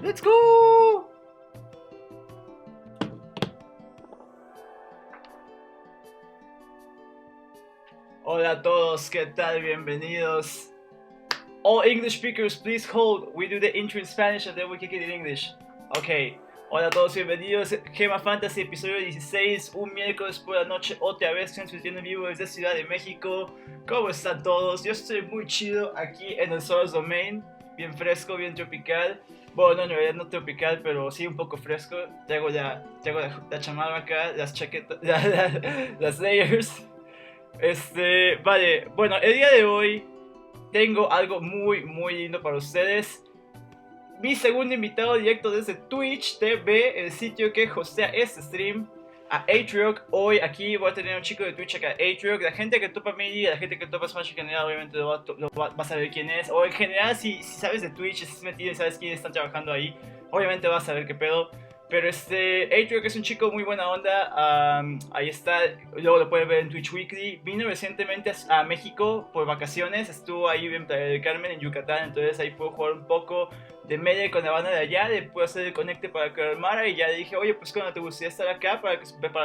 Let's go. Hola a todos, ¿qué tal? Bienvenidos. All English speakers, please hold. We do the intro in Spanish and then we kick it in English. Okay. Hola a todos, bienvenidos. GEMA Fantasy, episodio 16. Un miércoles por la noche, otra vez transmitiendo en vivo desde Ciudad de México. ¿Cómo están todos? Yo estoy muy chido aquí en el Source Domain. Bien fresco, bien tropical. Bueno, no, en realidad no tropical, pero sí un poco fresco. Traigo la chamarra acá, las chaquetas, las layers. Vale, bueno, el día de hoy tengo algo muy lindo para ustedes. Mi segundo invitado directo desde Twitch TV, el sitio que hostea este stream, a Atrioc. Hoy aquí voy a tener un chico de Twitch acá, Atrioc. La gente que topa Melee, la gente que topa Smash en general, obviamente lo va a saber quién es. O en general, si sabes de Twitch, si estás metido y sabes quiénes están trabajando ahí, obviamente vas a saber qué pedo. Pero Atrioc es un chico muy buena onda, ahí está, luego lo pueden ver en Twitch Weekly. Vino recientemente a México por vacaciones, estuvo ahí en Playa del Carmen, en Yucatán, entonces ahí puedo jugar un poco de melee con la banda de allá, le puedo hacer el conecte para que lo armara y ya le dije, oye, pues cuando te gustaría estar acá para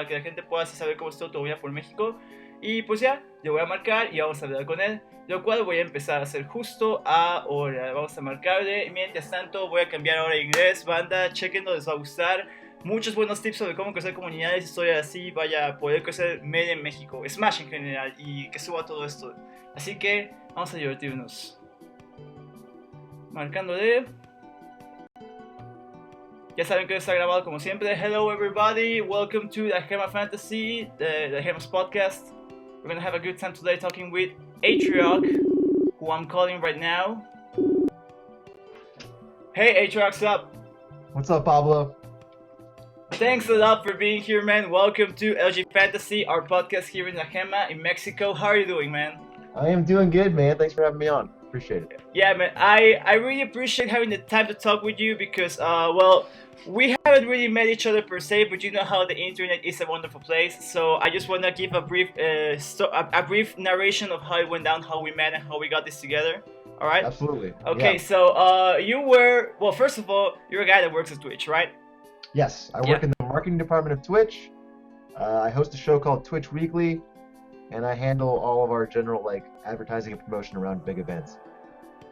que la gente pueda así saber cómo está tu vida por México. Y pues ya, le voy a marcar y vamos a hablar con él, lo cual voy a empezar a hacer justo ahora. Vamos a marcarle. Mientras tanto voy a cambiar ahora a inglés. Banda, chequenlo, les va a gustar. Muchos buenos tips sobre cómo crecer comunidades, historias así, vaya a poder crecer media en México, Smash en general, y que suba todo esto. Así que vamos a divertirnos. Marcándole. Ya saben que está grabado como siempre. Hello everybody, welcome to the GEMA Fantasy, the GEMA's podcast. We're gonna have a good time today talking with Atrioc, who I'm calling right now. Hey Atrioc, what's up? What's up, Pablo? Thanks a lot for being here, man. Welcome to LG Fantasy, our podcast here in La GEMA in Mexico. How are you doing, man? I am doing good, man. Thanks for having me on. Appreciate it. Yeah, man. I really appreciate having the time to talk with you because, well, we haven't really met each other per se, but you know how the internet is a wonderful place. So I just want to give a brief narration of how it went down, how we met, and how we got this together. All right? Absolutely. Okay, Yeah. so you were, well, first of all, you're a guy that works at Twitch, right? Yes, I work in the marketing department of Twitch. I host a show called Twitch Weekly, and I handle all of our general advertising and promotion around big events.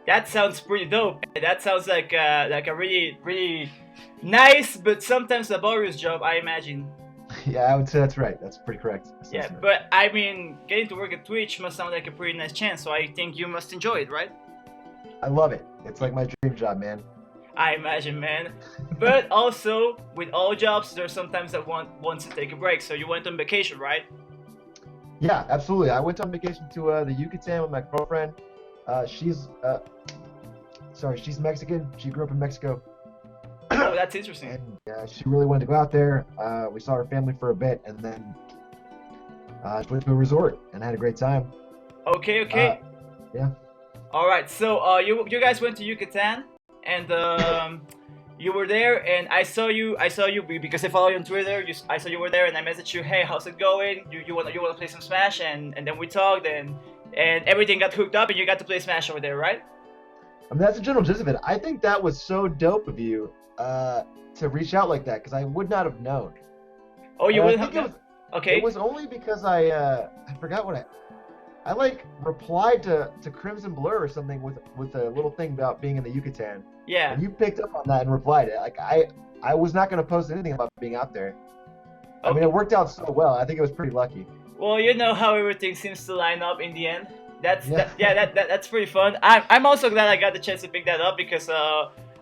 That sounds pretty dope. That sounds like a really nice, but sometimes laborious job, I imagine. Yeah, I would say that's right. That's pretty correct assessment. Yeah, but I mean, getting to work at Twitch must sound like a pretty nice chance, so I think you must enjoy it, right? I love it. It's like my dream job, man. I imagine, man. But also, with all jobs, there's sometimes that wants to take a break, so you went on vacation, right? Yeah, absolutely. I went on vacation to the Yucatan with my girlfriend. She's Mexican. She grew up in Mexico. Oh, that's interesting. And she really wanted to go out there. We saw her family for a bit, and then just went to a resort and had a great time. Okay. Yeah. All right. So you guys went to Yucatan, and you were there, and I saw you because I follow you on Twitter. I saw you were there, and I messaged you, hey, how's it going? You wanna play some Smash? And then we talked, and everything got hooked up, and you got to play Smash over there, right? I mean, that's the general gist of it. I think that was so dope of you to reach out like that, because I would not have known. Oh, you wouldn't have known? Okay. It was only because I forgot what I replied to Crimson Blur or something with a little thing about being in the Yucatan. Yeah. And you picked up on that and replied. I was not going to post anything about being out there. I mean, it worked out so well. I think it was pretty lucky. Well, you know how everything seems to line up in the end. That's pretty fun. I'm also glad I got the chance to pick that up because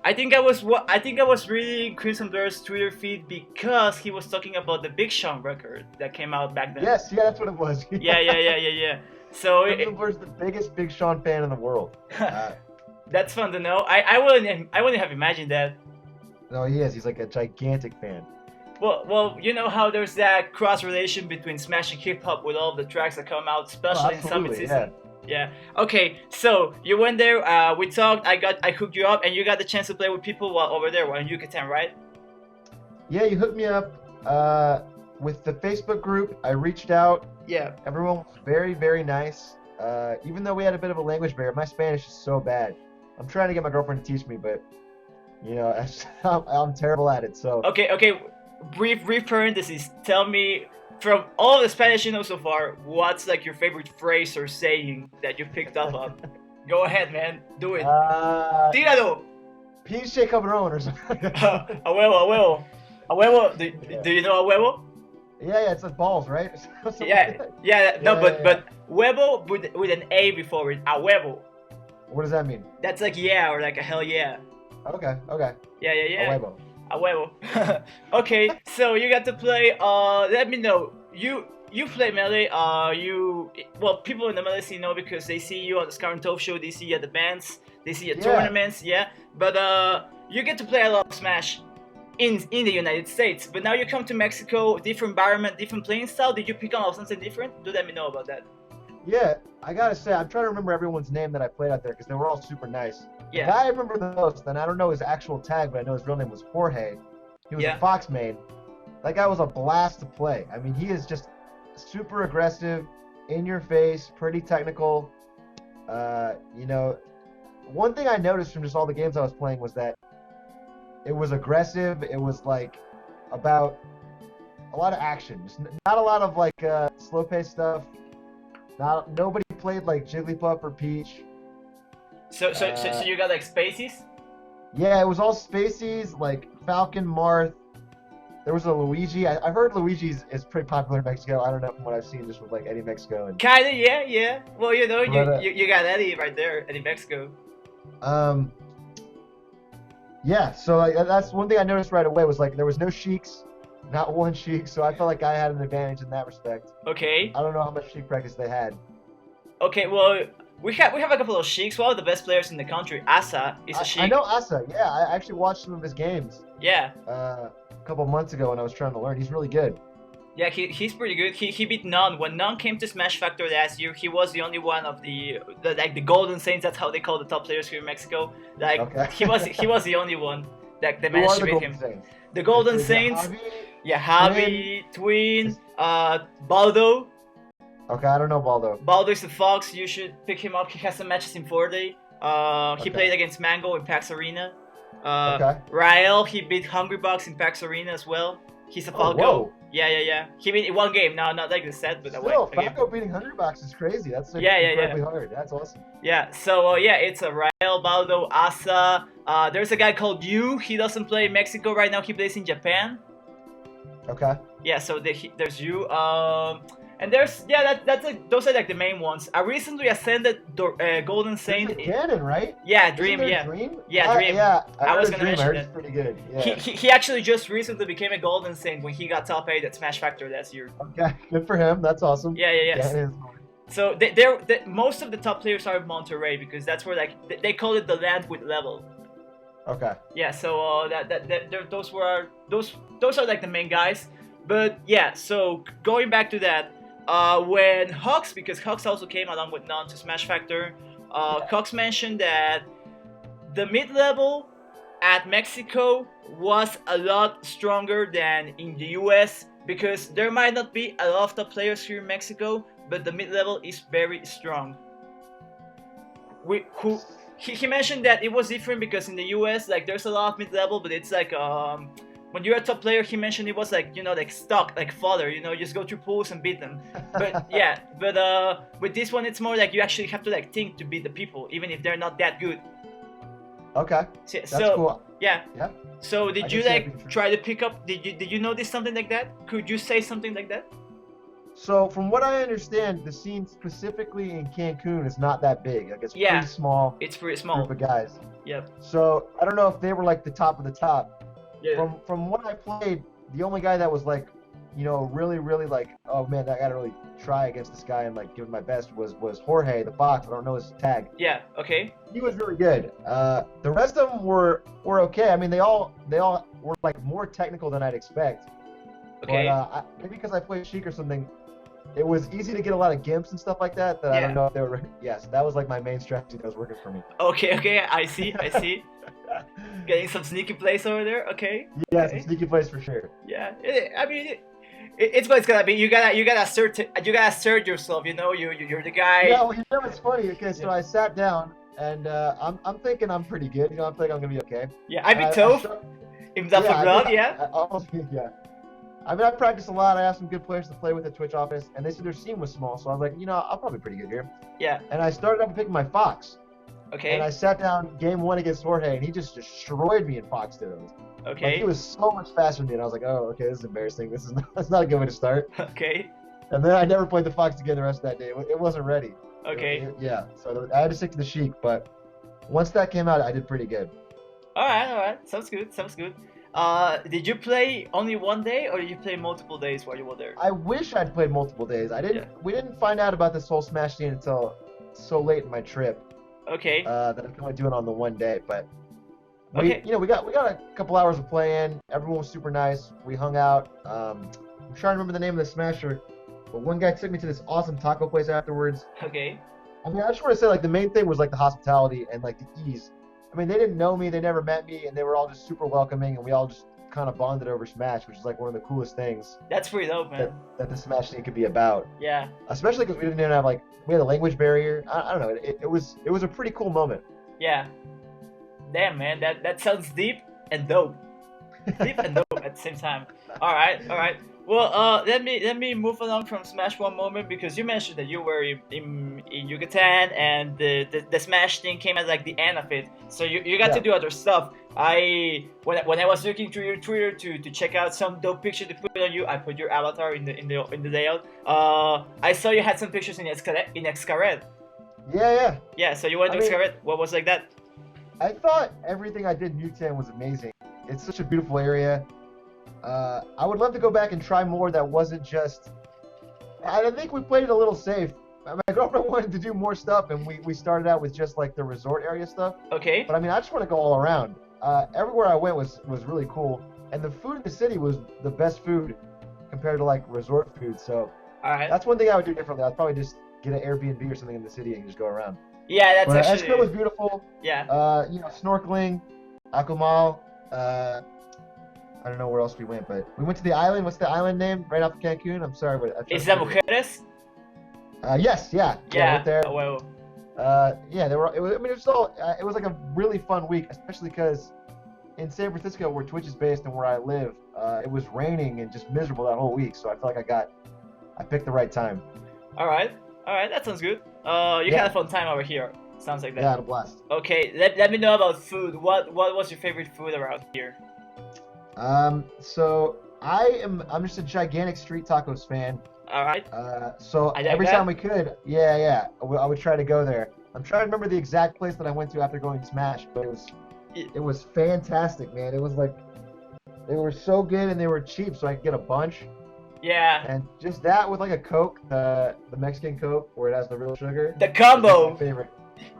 I think I was reading Crimson Blur's Twitter feed because he was talking about the Big Sean record that came out back then. Yes, yeah, that's what it was. Yeah. So Crimson Blur's the biggest Big Sean fan in the world. That's fun to know. I wouldn't have imagined that. No, he is. He's like a gigantic fan. Well, you know how there's that cross relation between Smash and hip hop with all the tracks that come out, especially in summer season. Yeah. Okay, so you went there. We talked. I hooked you up, and you got the chance to play with people while over there in Yucatan, right? Yeah, you hooked me up with the Facebook group. I reached out. Yeah. Everyone was very, very nice. Even though we had a bit of a language barrier, my Spanish is so bad. I'm trying to get my girlfriend to teach me, but You know, I'm terrible at it. So Okay. Brief parentheses. Tell me, from all the Spanish you know so far, what's like your favorite phrase or saying that you picked up on? Go ahead, man. Do it. Tíralo. pinche cabrón or something. A huevo, a huevo. A huevo. Do you know a huevo? Yeah, it's like balls, right? Yeah. No, but huevo with an A before it. A huevo. What does that mean? That's like yeah or like a hell yeah. Okay. Yeah. A huevo. A huevo. Okay, so you got to play. Let me know. You play melee. Well, people in the melee scene know because they see you on the Scar and Toph show. They see you at the bands. They see you at tournaments. Yeah, but you get to play a lot of Smash in the United States. But now you come to Mexico, different environment, different playing style. Did you pick up something different? Do let me know about that. Yeah, I gotta say, I'm trying to remember everyone's name that I played out there because they were all super nice. Yeah. The guy I remember the most, and I don't know his actual tag, but I know his real name was Jorge. He was a Fox main. That guy was a blast to play. I mean, he is just super aggressive, in your face, pretty technical. You know, one thing I noticed from just all the games I was playing was that it was aggressive. It was like about a lot of action, just not a lot of like slow-paced stuff. Nobody played like Jigglypuff or Peach. So you got like Spaceys? Yeah, it was all Spaceys, like Falcon, Marth. There was a Luigi. I've heard Luigi is pretty popular in Mexico. I don't know from what I've seen just with like Eddie Mexico. And, kinda, yeah. Well, you know, you got Eddie right there, Eddie Mexico. Yeah, so that's one thing I noticed right away was like there was no Sheiks, not one Sheik, so I felt like I had an advantage in that respect. Okay. I don't know how much Sheik practice they had. Okay, well, we have a couple of Sheiks. One of the best players in the country, Asa, is a Sheik. I know Asa. Yeah, I actually watched some of his games. Yeah. A couple months ago when I was trying to learn. He's really good. Yeah, he's pretty good. He beat Nun. When Nun came to Smash Factor last year, he was the only one of the Golden Saints. That's how they call the top players here in Mexico. Like he was the only one that they managed to beat him. Saints? The Golden Saints. Javi, Twin, Baldo. Okay, I don't know Baldo. Baldo is a Fox. You should pick him up. He has some matches in 4-day. He played against Mango in PAX Arena. Rael, he beat Hungrybox in PAX Arena as well. He's a Falco. Whoa. Yeah. He beat in one game. No, not like the set, but still, Falco beating Hungrybox is crazy. That's incredibly hard. That's awesome. Yeah. So it's a Rael, Baldo, Asa. There's a guy called Yu. He doesn't play in Mexico right now. He plays in Japan. Okay. Yeah. So there's Yu. And there's that's like those are like the main ones. I recently ascended Golden Saint. Ganon, right? Yeah, Dream. Yeah, Dream. Yeah. I was gonna mention that. It's pretty good. Yeah. He actually just recently became a Golden Saint when he got top 8 at Smash Factor last year. Okay, good for him. That's awesome. Yeah. So most of the top players are in Monterrey because that's where like they call it the land with level. Okay. Yeah. So those are like the main guys. But yeah. So going back to that. When Hux, because Hux also came along with Nun to Smash Factor, Hux mentioned that the mid-level at Mexico was a lot stronger than in the US because there might not be a lot of top players here in Mexico, but the mid-level is very strong. He mentioned that it was different because in the US, like there's a lot of mid-level, but it's like when you're a top player, he mentioned it was like, you know, like stock, like fodder, you know, just go through pools and beat them. But yeah, with this one, it's more like you actually have to like think to beat the people, even if they're not that good. Okay. That's cool. Yeah. Yeah. So did you like try to pick up? Did you notice something like that? Could you say something like that? So from what I understand, the scene specifically in Cancun is not that big. Like it's pretty small. It's pretty small. Group of guys. Yep. So I don't know if they were like the top of the top. Yeah. From what I played, the only guy that was like, you know, really like, oh man, I gotta really try against this guy and like give it my best was Jorge the Fox. I don't know his tag. Yeah. Okay. He was really good. The rest of them were okay. I mean, they all were like more technical than I'd expect. Okay. But maybe because I played Sheik or something, it was easy to get a lot of gimps and stuff like that. I don't know if they were. Yes, that was like my main strategy that was working for me. Okay. I see. Getting some sneaky plays over there. Okay. Yeah, some sneaky plays for sure. Yeah. It's what it's gonna be. You gotta assert yourself. You know, you're the guy. Yeah, well, you know it's funny. Okay, so I sat down and I'm thinking I'm pretty good. You know, I'm thinking I'm gonna be okay. Yeah, I be tough. Im da verbrand, yeah. Yeah. I mean, I practiced a lot. I asked some good players to play with at Twitch office, and they said their scene was small. So I was like, you know, I'm probably pretty good here. Yeah. And I started up picking my Fox. Okay. And I sat down game 1 against Jorge, and he just destroyed me in Fox Duos. Okay. Like, he was so much faster than me, and I was like, oh, okay, this is embarrassing. That's not a good way to start. Okay. And then I never played the Fox again the rest of that day. It wasn't ready. Okay. Yeah. So I had to stick to the Sheik, but once that came out, I did pretty good. All right. Sounds good. Did you play only one day, or did you play multiple days while you were there? I wish I'd played multiple days. We didn't find out about this whole Smash scene until so late in my trip. Okay. That I'm only doing on the one day, but okay. We got a couple hours of playing. Everyone was super nice. We hung out. I'm trying to remember the name of the Smasher, but one guy took me to this awesome taco place afterwards. Okay. I mean, I just want to say, like, the main thing was like the hospitality and like the ease. I mean, they didn't know me, they never met me, and they were all just super welcoming, and we all just kind of bonded over Smash, which is like one of the coolest things. That's pretty dope, man. That the Smash scene could be about. Yeah. Especially because we didn't even have we had a language barrier. I don't know. It was a pretty cool moment. Yeah. Damn, man, that sounds deep and dope. Deep and dope at the same time. All right. Well, let me move along from Smash one moment, because you mentioned that you were in Yucatan, and the Smash thing came at like the end of it. So you got to do other stuff. When I was looking through your Twitter to check out some dope pictures to put on you, I put your avatar in the layout. I saw you had some pictures in Xcaret. Yeah. Yeah. So you went to Xcaret. What was like that? I thought everything I did in Yucatan was amazing. It's such a beautiful area. I would love to go back and try more that wasn't just... I think we played it a little safe. My girlfriend wanted to do more stuff, and we started out with just like the resort area stuff. Okay. But I mean, I just want to go all around. Everywhere I went was really cool. And the food in the city was the best food compared to like resort food. So that's one thing I would do differently. I'd probably just get an Airbnb or something in the city and just go around. Yeah, that's actually... Expo was beautiful. Yeah. Snorkeling, Akumal, I don't know where else we went, but we went to the island. What's the island name? Right off of Cancun? I'm sorry, but... Is that Mujeres? Yes, yeah. Yeah, right there. Oh, well. Yeah, it was like a really fun week, especially because in San Francisco, where Twitch is based and where I live, it was raining and just miserable that whole week, so I feel like I picked the right time. All right, that sounds good. You had a fun time over here. Sounds like that. Yeah, I had a blast. Okay, let me know about food. What was your favorite food around here? So I'm just a gigantic street tacos fan. All right. So every time we could, I would try to go there. I'm trying to remember the exact place that I went to after going to Smash, but it was fantastic, man. It was like, they were so good and they were cheap, so I could get a bunch. Yeah. And just that with like a Coke, the Mexican Coke, where it has the real sugar. The combo. My favorite.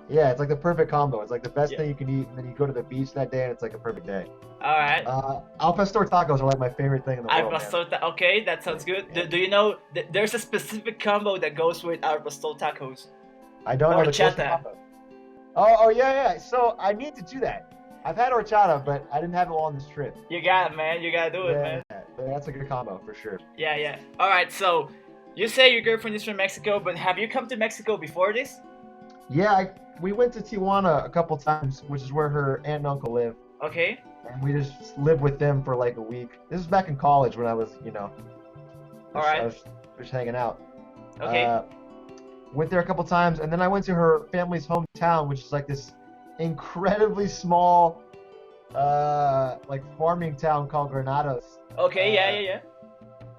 Yeah, it's like the perfect combo. It's like the best thing you can eat, and then you go to the beach that day, and it's like a perfect day. All right. Al pastor tacos are like my favorite thing in the world. Okay, that sounds good. Yeah. Do you know there's a specific combo that goes with al pastor tacos? I don't know the combo. Oh yeah. So I need to do that. I've had horchata, but I didn't have it all on this trip. You got it, man. You gotta do it, man. That's a good combo for sure. Yeah. All right. So you say your girlfriend is from Mexico, but have you come to Mexico before this? Yeah, we went to Tijuana a couple times, which is where her aunt and uncle live. Okay. And we just lived with them for like a week. This was back in college when I was, I was just hanging out. Okay. Went there a couple times, and then I went to her family's hometown, which is like this incredibly small, like farming town called Granados. Okay. Yeah.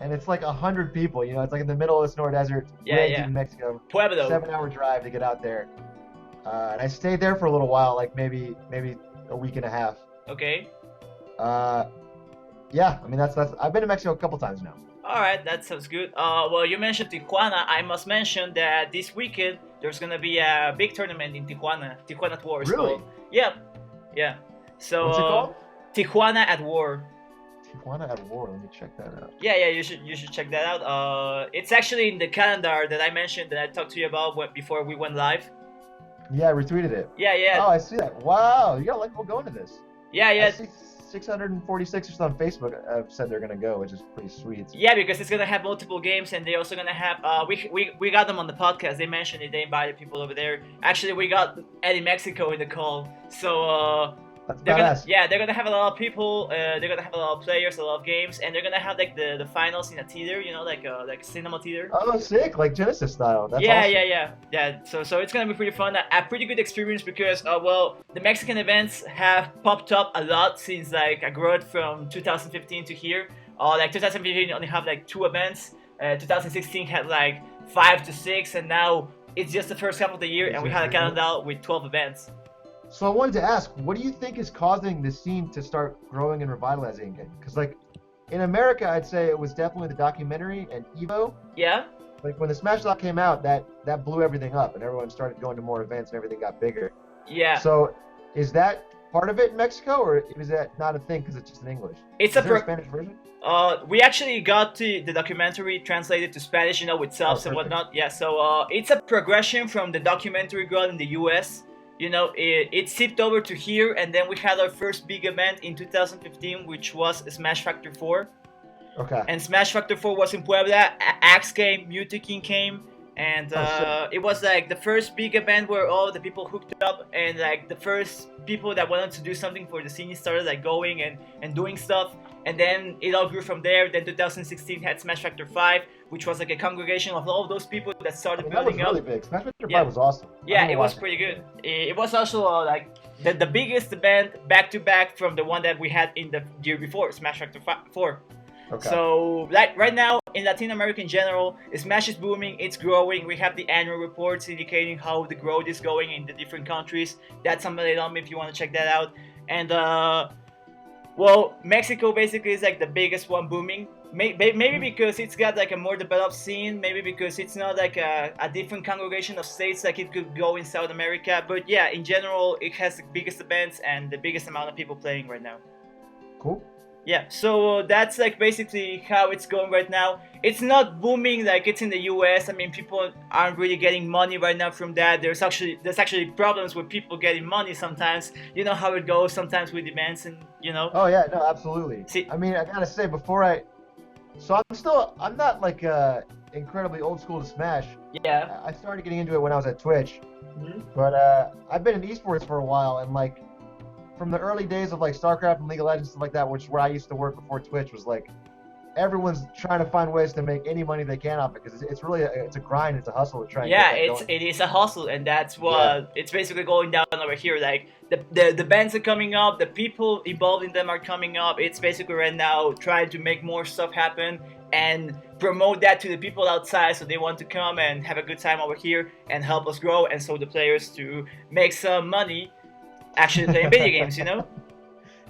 And it's like 100 people. It's like in the middle of the snow desert. Yeah. In Mexico. Pueblo. 7-hour drive to get out there. And I stayed there for a little while, like maybe a week and a half. Okay. Yeah, I mean that's I've been to Mexico a couple times now. All right, that sounds good. Well, you mentioned Tijuana. I must mention that this weekend there's gonna be a big tournament in Tijuana. Tijuana at War. Really? Yeah. So what's it called? Tijuana at War. Tijuana at War. Let me check that out. Yeah. You should check that out. It's actually in the calendar that I mentioned that I talked to you about before we went live. Yeah, I retweeted it. Yeah. Oh, I see that. Wow, you got a lot of people going to this. Yeah. I see 646 on Facebook have said they're gonna go, which is pretty sweet. Yeah, because it's gonna have multiple games, and they're also gonna have. We got them on the podcast. They mentioned it. They invited people over there. Actually, we got Eddie Mexico in the call. So That's they're gonna, badass. yeah, they're gonna have a lot of people. They're gonna have a lot of players, a lot of games, and they're gonna have like the finals in a theater. You know, like cinema theater. Oh, sick! Like Genesis style. That's Yeah, awesome. yeah. So it's gonna be pretty fun. A pretty good experience because well, the Mexican events have popped up a lot since like I grew up from 2015 to here. Like 2015 only have like 2 events. 2016 had like 5 to 6, and now it's just the first half of the year, and we had a calendar with 12 events. So I wanted to ask, what do you think is causing the scene to start growing and revitalizing again? Because like in America, I'd say it was definitely the documentary and Evo. Yeah. Like when the Smash Doc came out, that blew everything up, and everyone started going to more events, and everything got bigger. Yeah. So is that part of it in Mexico, or is that not a thing because it's just in English? It's is there a Spanish version? We actually got the documentary translated to Spanish, you know, with subs and whatnot. Yeah, so it's a progression from the documentary got in the US. You know, it sipped over to here, and then we had our first big event in 2015, which was Smash Factor 4. Okay. And Smash Factor 4 was in Puebla. Axe came, Mutaking came, and it was like the first big event where all the people hooked up, and like the first people that wanted to do something for the scene started like going and doing stuff. And then it all grew from there. Then 2016 had Smash Factor 5, which was like a congregation of all of those people that started building up. That was really big. Smash Factor 5 was awesome. Yeah, it was pretty good. It was also like the biggest event back to back from the one that we had in the year before, Smash Factor 4. Okay. So like right now in Latin America in general, Smash is booming, it's growing. We have the annual reports indicating how the growth is going in the different countries. That's on Maledom if you want to check that out. And well, Mexico basically is like the biggest one booming. Maybe because it's got like a more developed scene, maybe because it's not like a different congregation of states like it could go in South America. But yeah, in general, it has the biggest events and the biggest amount of people playing right now. Cool. Yeah, so that's like basically how it's going right now. It's not booming like it's in the US. I mean, people aren't really getting money right now from that. There's actually problems with people getting money sometimes. You know how it goes sometimes with events, and you know. Oh yeah, no, absolutely. See, I mean, I gotta say I'm not like incredibly old school to Smash. Yeah. I started getting into it when I was at Twitch, but I've been in esports for a while, and like from the early days of like StarCraft and League of Legends, stuff like that, which is where I used to work before Twitch, was like everyone's trying to find ways to make any money they can off it, because it's really it's a grind, it's a hustle to try and get that going. It is a hustle, and that's what it's basically going down over here. Like the bands are coming up, the people involved in them are coming up. It's basically right now trying to make more stuff happen and promote that to the people outside, so they want to come and have a good time over here and help us grow, and so the players to make some money actually playing video games, you know?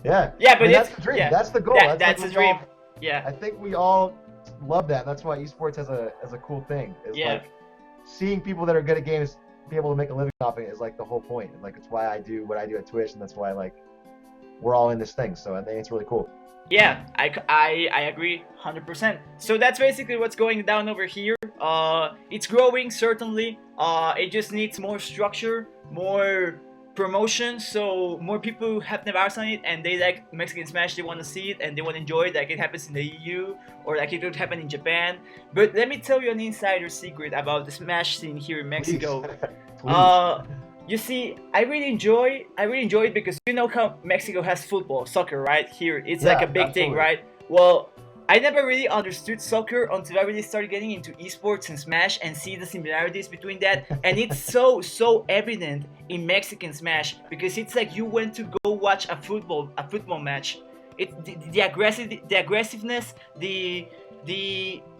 Yeah. Yeah, but that's the dream. Yeah. That's the goal. That's the dream. Yeah. I think we all love that. That's why esports has a cool thing. It's like seeing people that are good at games be able to make a living off it is like the whole point. And like it's why I do what I do at Twitch, and that's why like we're all in this thing. So I think it's really cool. Yeah, I agree 100%. So that's basically what's going down over here. It's growing, certainly. It just needs more structure, more promotion, so more people have their eyes on it, and they like Mexican Smash, they want to see it and they want to enjoy it like it happens in the EU or like it would happen in Japan. But let me tell you an insider secret about the Smash scene here in Mexico. Please. You see, I really enjoy it because you know how Mexico has football, soccer, right? Here it's like a big thing, right? Well, I never really understood soccer until I really started getting into esports and Smash and see the similarities between that. And it's so evident in Mexican Smash, because it's like you went to go watch a football match. It's the aggressiveness, the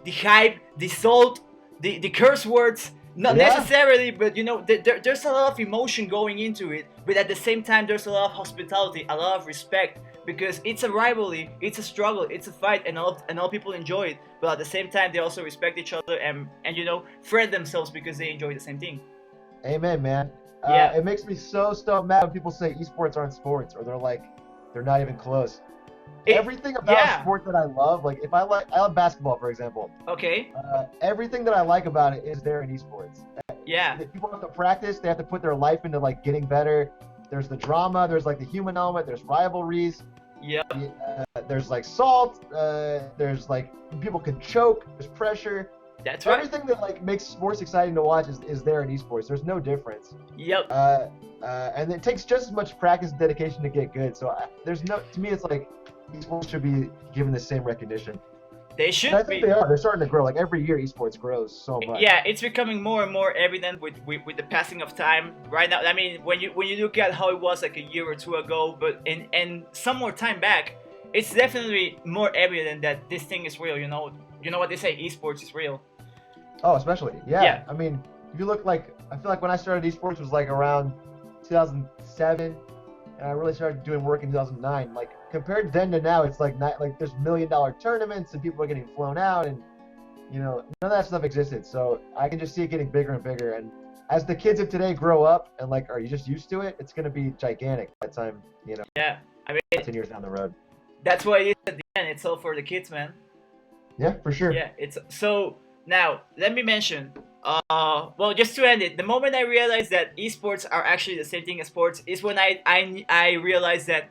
hype, the salt, the curse words. Not necessarily, but you know, there's a lot of emotion going into it. But at the same time, there's a lot of hospitality, a lot of respect. Because it's a rivalry, it's a struggle, it's a fight, and all people enjoy it. But at the same time, they also respect each other and you know, friend themselves because they enjoy the same thing. Amen, man. It makes me so mad when people say esports aren't sports, or they're not even close. Everything about sport that I love, like I love basketball, for example. Okay. Everything that I like about it is there in esports. Yeah. People have to practice, they have to put their life into like getting better. There's the drama, there's like the human element, there's rivalries. Yep. There's like salt. There's like people can choke. There's pressure. That's right. Everything that like makes sports exciting to watch is there in esports. There's no difference. Yep. And it takes just as much practice and dedication to get good. So there's no, to me, it's like esports should be given the same recognition. They should and I think be. they are. They're starting to grow. Like every year, esports grows so much. Yeah, it's becoming more and more evident with the passing of time. Right now, I mean, when you look at how it was like a year or two ago, but and some more time back, it's definitely more evident that this thing is real. You know what they say, esports is real. Oh, especially, yeah. Yeah. I mean, if you look like, I feel like when I started esports was like around 2007, and I really started doing work in 2009. Like compared then to now, it's like not like there's $1 million tournaments and people are getting flown out, and none of that stuff existed. So I can just see it getting bigger and bigger. And as the kids of today grow up and like are you just used to it, it's gonna be gigantic by the time Yeah, I mean, 10 years down the road. That's what it is at the end. It's all for the kids, man. Yeah, for sure. Yeah, it's so. Now let me mention. Well, just to end it, the moment I realized that esports are actually the same thing as sports is when I realized that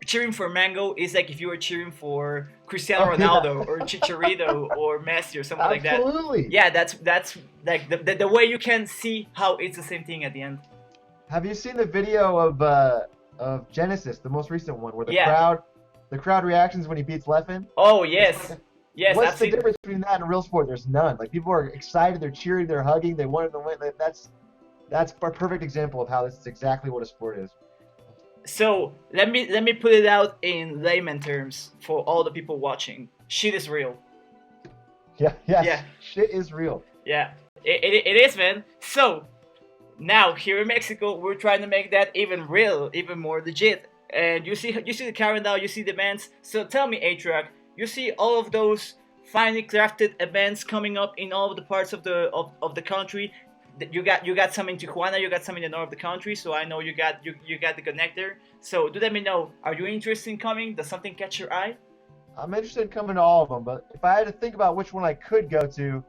cheering for Mango is like if you were cheering for Cristiano Ronaldo or Chicharito or Messi or something like that. Absolutely. Yeah, that's like the way you can see how it's the same thing at the end. Have you seen the video of Genesis, the most recent one, where the crowd reactions when he beats Leffen? Oh yes. Yes, what's the difference between that and real sport? There's none. Like people are excited, they're cheering, they're hugging, they want him to win. Like, that's a perfect example of how this is exactly what a sport is. So let me put it out in layman terms for all the people watching. Shit is real. Yeah. Yes, yeah. Shit is real. Yeah, it is, man. So now here in Mexico, we're trying to make that even real, even more legit. And you see the calendar, you see the events. So tell me, Atrioc, you see all of those finely crafted events coming up in all of the parts of the country. You got some in Tijuana, you got some in the north of the country. So I know you got the connector. So do let me know. Are you interested in coming? Does something catch your eye? I'm interested in coming to all of them, but if I had to think about which one I could go to,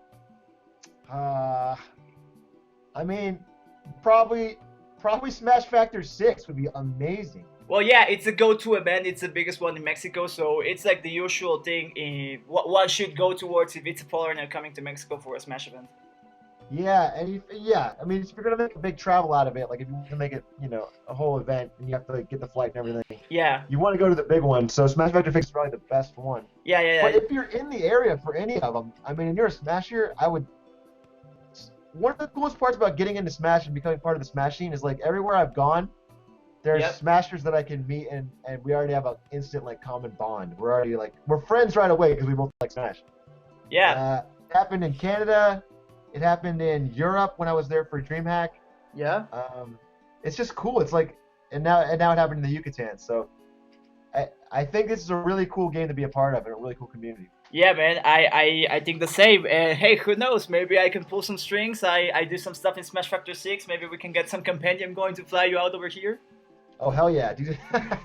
I mean, probably Smash Factor 6 would be amazing. Well, yeah, it's a go-to event. It's the biggest one in Mexico, so it's like the usual thing in what one should go towards if it's a foreigner coming to Mexico for a Smash event. Yeah, and I mean, if you're gonna make a big travel out of it, like if you want to make it, a whole event, and you have to like, get the flight and everything. Yeah. You want to go to the big one, so Smash Factor 6 is probably the best one. Yeah. But if you're in the area for any of them, I mean, and you're a Smasher, I would. One of the coolest parts about getting into Smash and becoming part of the Smash scene is like everywhere I've gone, there's Smashers that I can meet, and we already have an instant like common bond. We're already like we're friends right away because we both like Smash. Yeah. It happened in Canada. It happened in Europe when I was there for DreamHack. Yeah. It's just cool. It's like, and now it happened in the Yucatan. So, I think this is a really cool game to be a part of and a really cool community. Yeah, man. I think the same. And hey, who knows? Maybe I can pull some strings. I do some stuff in Smash Factor 6. Maybe we can get some compendium going to fly you out over here. Oh hell yeah, dude!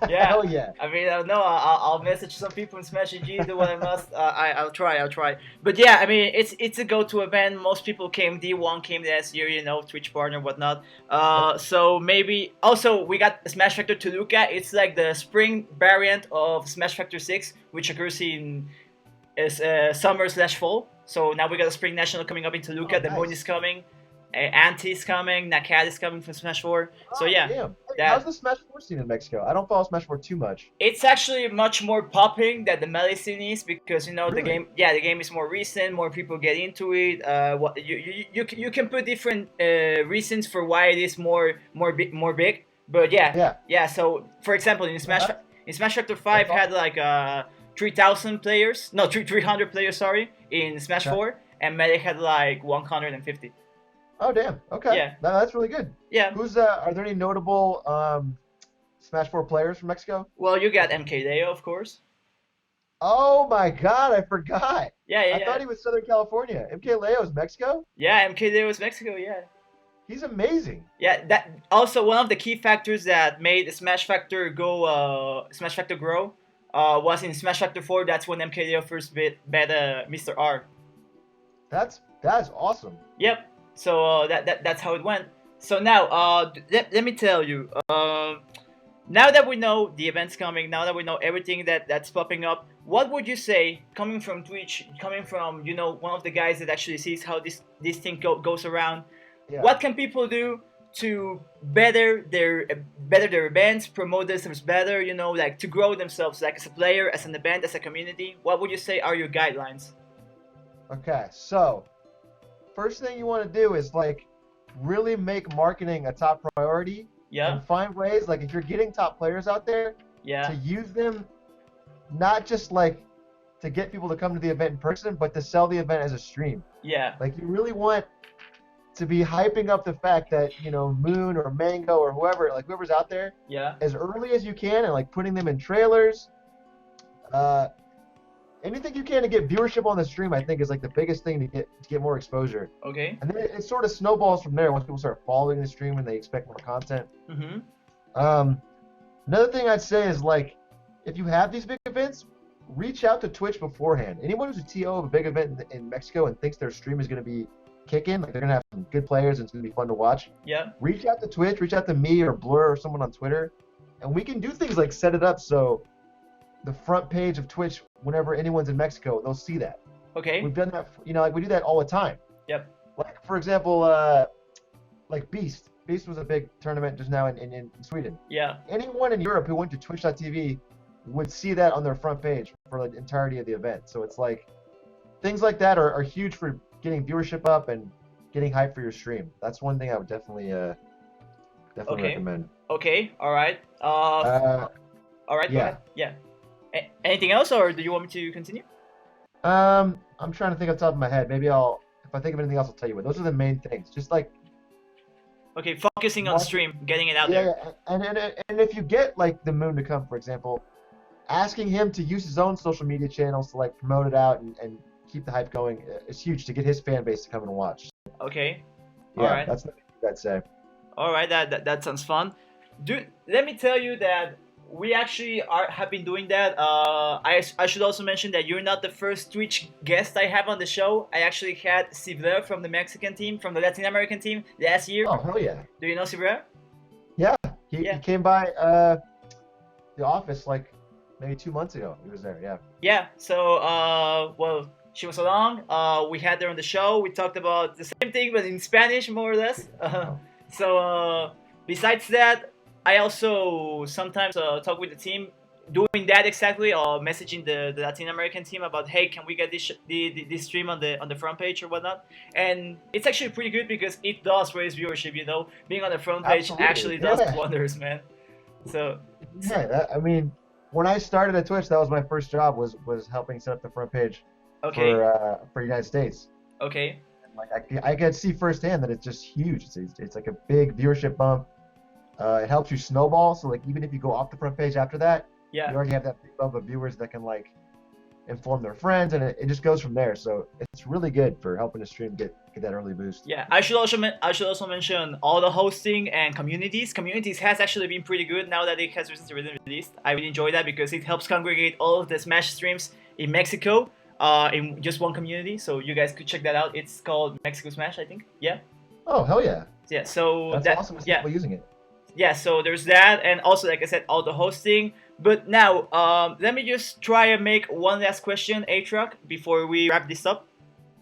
Yeah, hell yeah. I mean, I don't know. I'll message some people in Smash EG, do what I must. I'll try. But yeah, I mean, it's a go-to event. Most people came. D1 came last year, Twitch partner, whatnot. So maybe also we got Smash Factor Toluca. It's like the spring variant of Smash Factor 6, which occurs in summer/fall. So now we got a spring national coming up in Toluca. The Moon is coming. Anti's coming, Nakat is coming from Smash 4. So yeah. Damn. How's the Smash 4 scene in Mexico? I don't follow Smash 4 too much. It's actually much more popping than the Melee scene is because really? the game is more recent, more people get into it. You can put different reasons for why it is more big. But yeah. So for example, in Smash Factor 5 had like 3,000 players, no 300 players, sorry, in Smash 4, and Melee had like 150. Oh damn! Okay. Yeah. That's really good. Yeah. Who's are there any notable Smash 4 players from Mexico? Well, you got MK Leo, of course. Oh my God! I forgot. Yeah. I thought he was Southern California. MK Leo is Mexico. Yeah, MK Leo is Mexico. Yeah. He's amazing. Yeah. That also one of the key factors that made Smash Factor grow was in Smash Factor 4. That's when MK Leo first met Mr. R. That's awesome. Yep. So that's how it went. So now, let me tell you. now that we know the event's coming, now that we know everything that's popping up, what would you say, coming from Twitch, coming from one of the guys that actually sees how this thing goes around? Yeah. What can people do to better their events, promote themselves better, like to grow themselves, like as a player, as an event, as a community? What would you say are your guidelines? Okay, so first thing you want to do is like really make marketing a top priority. Yeah. And find ways, like if you're getting top players out there, Yeah. to use them not just like to get people to come to the event in person, but to sell the event as a stream. Yeah. Like you really want to be hyping up the fact that, Moon or Mango or whoever's out there, Yeah. as early as you can, and like putting them in trailers. Anything you can to get viewership on the stream, I think, is like the biggest thing to get more exposure. Okay. And then it sort of snowballs from there once people start following the stream and they expect more content. Mm-hmm. Another thing I'd say is like, if you have these big events, reach out to Twitch beforehand. Anyone who's a TO of a big event in Mexico and thinks their stream is going to be kicking, like they're going to have some good players and it's going to be fun to watch. Yeah. Reach out to Twitch, reach out to me or Blur or someone on Twitter, and we can do things like set it up so the front page of Twitch, whenever anyone's in Mexico, they'll see that. Okay. We've done that, like we do that all the time. Yep. Like for example, like Beast. Beast was a big tournament just now in Sweden. Yeah. Anyone in Europe who went to Twitch.tv would see that on their front page for the entirety of the event. So it's like things like that are huge for getting viewership up and getting hype for your stream. That's one thing I would definitely recommend. Okay. All right. All right. Yeah. Go ahead. Yeah. Anything else, or do you want me to continue? I'm trying to think off the top of my head. Maybe if I think of anything else, I'll tell you. But those are the main things. Just like. Okay, focusing on stream, getting it out there. Yeah, and if you get like the Moon to come, for example, asking him to use his own social media channels to like promote it out and keep the hype going is huge to get his fan base to come and watch. Okay. Yeah, all right. That's the thing I'd say. All right, that sounds fun. Dude, let me tell you that we actually have been doing that. I should also mention that you're not the first Twitch guest I have on the show. I actually had Sivler from the Mexican team, from the Latin American team last year. Oh, hell yeah. Do you know Sivler? Yeah, he came by the office like maybe 2 months ago. He was there, yeah. Yeah, so, well, she was along. We had her on the show. We talked about the same thing, but in Spanish, more or less. So, besides that, I also sometimes talk with the team, doing that exactly, or messaging the Latin American team about, hey, can we get this stream on the front page or whatnot? And it's actually pretty good because it does raise viewership. Being on the front page actually does wonders, man. So yeah, I mean, when I started at Twitch, that was my first job was helping set up the front page for United States. Okay. And like I could see firsthand that it's just huge. It's like a big viewership bump. It helps you snowball, so like even if you go off the front page after that, you already have that big bump of viewers that can like inform their friends, and it just goes from there. So it's really good for helping the stream get that early boost. Yeah, I should also mention all the hosting and communities. Communities has actually been pretty good now that it has recently been released. I really enjoy that because it helps congregate all of the Smash streams in Mexico in just one community. So you guys could check that out. It's called Mexico Smash, I think. Yeah. Oh, hell yeah. Yeah. So that's awesome to see people using it. Yeah, so there's that, and also, like I said, all the hosting. But now, let me just try and make one last question, Atrioc, before we wrap this up.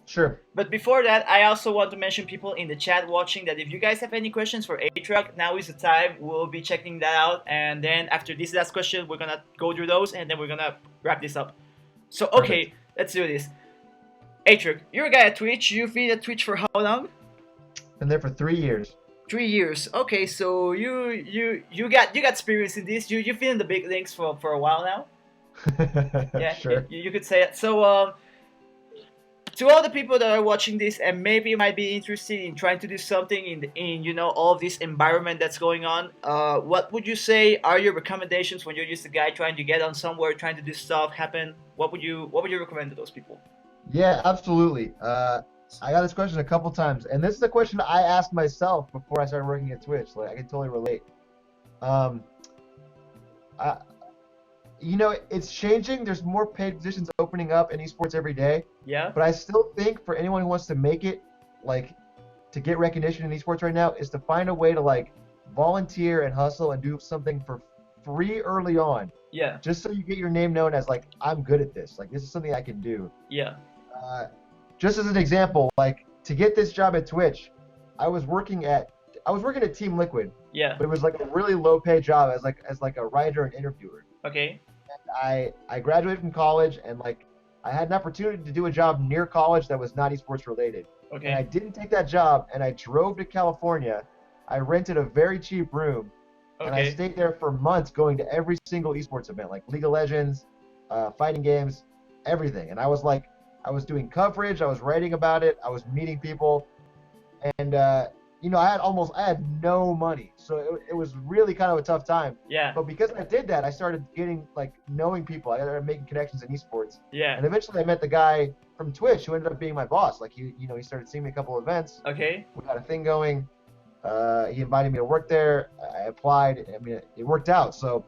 Sure. But before that, I also want to mention people in the chat watching that if you guys have any questions for Atrioc, now is the time. We'll be checking that out, and then after this last question, we're gonna go through those, and then we're gonna wrap this up. So, okay, Perfect. Let's do this. Atrioc, you're a guy at Twitch. You've been at Twitch for how long? Been there for 3 years. 3 years. Okay, so you got experience in this. You've been in the big leagues for a while now. Yeah, sure. You could say it. So to all the people that are watching this and maybe might be interested in trying to do something in all of this environment that's going on, what would you say are your recommendations when you're just a guy trying to get on somewhere, trying to do stuff happen? What would you recommend to those people? Yeah, absolutely. I got this question a couple times, and this is a question I asked myself before I started working at Twitch. Like, I can totally relate. It's changing. There's more paid positions opening up in esports every day. Yeah. But I still think for anyone who wants to make it, like, to get recognition in esports right now, is to find a way to like volunteer and hustle and do something for free early on. Yeah. Just so you get your name known as like, I'm good at this. Like, this is something I can do. Yeah. Just as an example, like to get this job at Twitch, I was working at Team Liquid. Yeah. But it was like a really low pay job as like a writer and interviewer. Okay. And I graduated from college and like I had an opportunity to do a job near college that was not esports related. Okay. And I didn't take that job and I drove to California. I rented a very cheap room. Okay. And I stayed there for months going to every single esports event, like League of Legends, fighting games, everything. And I was doing coverage, I was writing about it, I was meeting people, and I had no money, so it was really kind of a tough time. Yeah. But because I did that, I started getting knowing people. I started making connections in esports. Yeah. And eventually, I met the guy from Twitch who ended up being my boss. Like he started seeing me a couple of events. Okay. We got a thing going. He invited me to work there. I applied. I mean, it worked out. So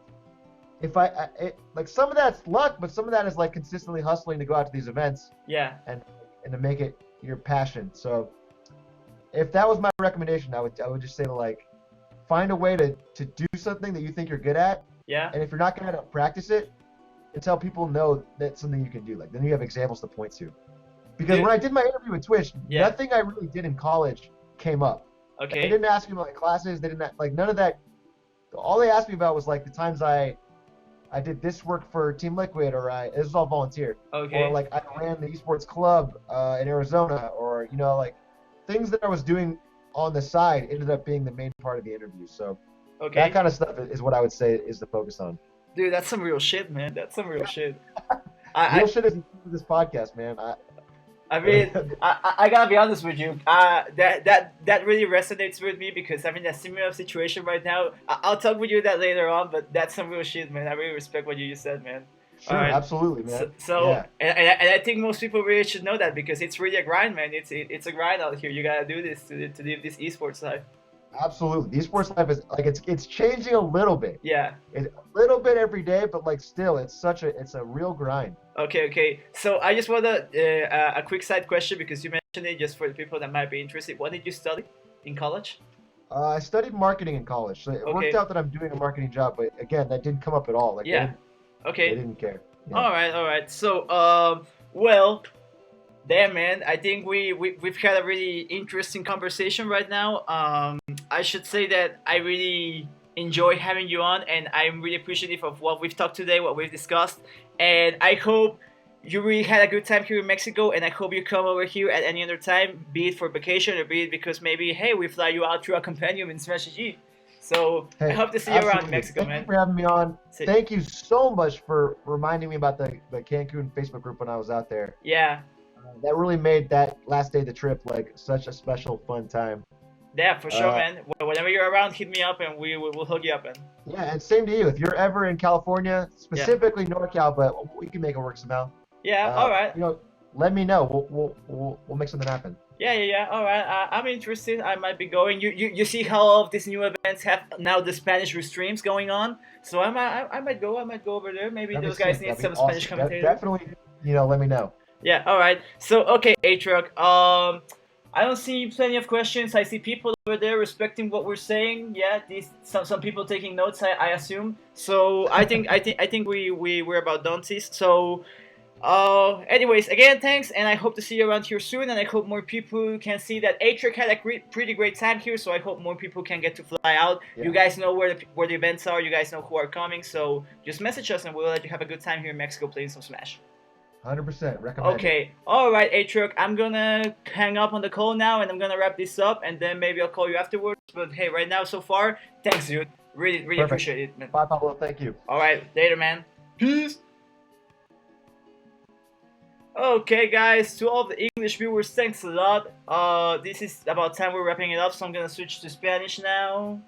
if some of that's luck, but some of that is like consistently hustling to go out to these events. Yeah. And to make it your passion. So if that was my recommendation, I would just say to find a way to do something that you think you're good at. Yeah. And if you're not gonna practice it, until people know that's something you can do. Like then you have examples to point to. Because when I did my interview with Twitch, nothing I really did in college came up. Okay. They didn't ask me about classes. They didn't none of that. All they asked me about was the times I did this work for Team Liquid, or this was all volunteer. Okay. Or I ran the esports club in Arizona, or things that I was doing on the side ended up being the main part of the interview. So that kind of stuff is what I would say is the focus on. Dude, that's some real shit, man. That's some real shit. Real shit is this podcast, man. I mean, I gotta be honest with you. That really resonates with me because I'm in a similar situation right now. I'll talk with you that later on, but that's some real shit, man. I really respect what you just said, man. Sure, right. Absolutely, man. So yeah. and I think most people really should know that because it's really a grind, man. It's a grind out here. You gotta do this to live this esports life. Absolutely, the esports life is it's changing a little bit. Yeah, it's a little bit every day, but still, it's a real grind. Okay. So I just want a quick side question because you mentioned it just for the people that might be interested. What did you study in college? I studied marketing in college, so it worked out that I'm doing a marketing job, but again, that didn't come up at all. Okay. They didn't care. Yeah. All right. So, well, damn, man. I think we've had a really interesting conversation right now. I should say that I really enjoy having you on, and I'm really appreciative of what we've talked today, what we've discussed, and I hope you really had a good time here in Mexico, and I hope you come over here at any other time, be it for vacation or be it because maybe, hey, we fly you out to a compendium in Smash G. So I hope to see you around Mexico, man. Thank you for having me on. Thank you so much for reminding me about the Cancun Facebook group when I was out there. Yeah. That really made that last day of the trip such a special, fun time. Yeah, for sure, man. Whenever you're around, hit me up and we'll hook you up, man. Yeah, and same to you. If you're ever in California, specifically NorCal, but we can make it work somehow. Yeah, all right. Let me know. We'll make something happen. Yeah. All right. I'm interested. I might be going. You see how all of these new events have now the Spanish streams going on. So I might go. I might go over there. Maybe those guys need some awesome Spanish commentators. Definitely. Let me know. Yeah. All right. So okay, Atrioc. I don't see plenty of questions. I see people over there respecting what we're saying. Yeah, some people taking notes. I assume. So I think we're about done. So. Anyways, again, thanks, and I hope to see you around here soon, and I hope more people can see that Atrioc had a pretty great time here, so I hope more people can get to fly out. Yeah. You guys know where the events are, you guys know who are coming, so just message us and we'll let you have a good time here in Mexico playing some Smash. 100%, recommend Okay, alright, Atrioc, I'm gonna hang up on the call now, and I'm gonna wrap this up, and then maybe I'll call you afterwards, but hey, right now, so far, thanks, dude. Really appreciate it, man. Bye, Pablo, thank you. Alright, later, man. Peace! Okay, guys, to all the English viewers, thanks a lot. This is about time we're wrapping it up, so I'm gonna switch to Spanish now.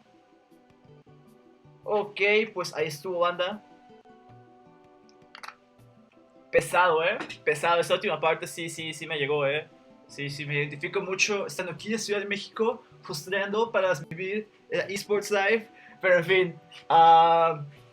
Ok, pues ahí estuvo, banda. Pesado, pesado, esta última parte sí me llegó, Sí, me identifico mucho estando aquí en la Ciudad de México, frustrando para vivir el eSports Live, pero en fin,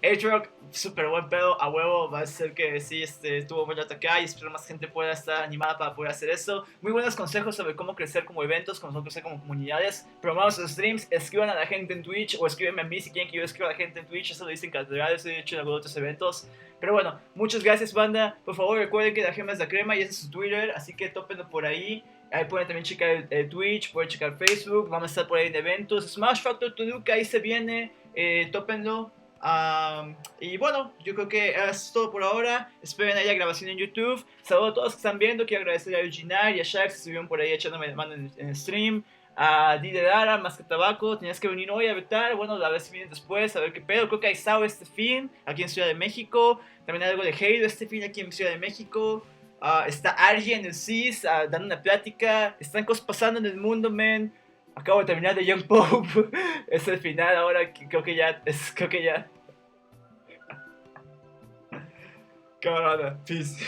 Atrioc, súper buen pedo, a huevo, va a ser que sí, tuvo buen rato acá y espero más gente pueda estar animada para poder hacer eso. Muy buenos consejos sobre cómo crecer como eventos, cómo crecer como comunidades. Promovamos los streams, escriban a la gente en Twitch o escríbenme a mí si quieren que yo escriba a la gente en Twitch, eso lo dicen catedrales, he hecho en algunos otros eventos. Pero bueno, muchas gracias banda, por favor recuerden que la gema es la crema y ese es su Twitter, así que tópenlo por ahí. Ahí pueden también checar el Twitch, pueden checar Facebook, vamos a estar por ahí en eventos. Smash Factor Toluca, ahí se viene, tópenlo. Y bueno, yo creo que es todo por ahora. Esperen ahí la grabación en YouTube. Saludos a todos que están viendo. Quiero agradecer a Euginar y a Shaq que estuvieron por ahí echándome la mano en stream. A Dide Dara, más que tabaco. Tenías que venir hoy a vetar. Bueno, a ver si vienen después, a ver qué pedo. Creo que hay Sao este fin aquí en Ciudad de México. También hay algo de Halo este fin aquí en Ciudad de México. Está Argy en el CIS dando una plática. Están cosas pasando en el mundo, man. Acabo de terminar de Young Pope. Es el final ahora. Creo que ya. Creo que ya. Camarada. Peace.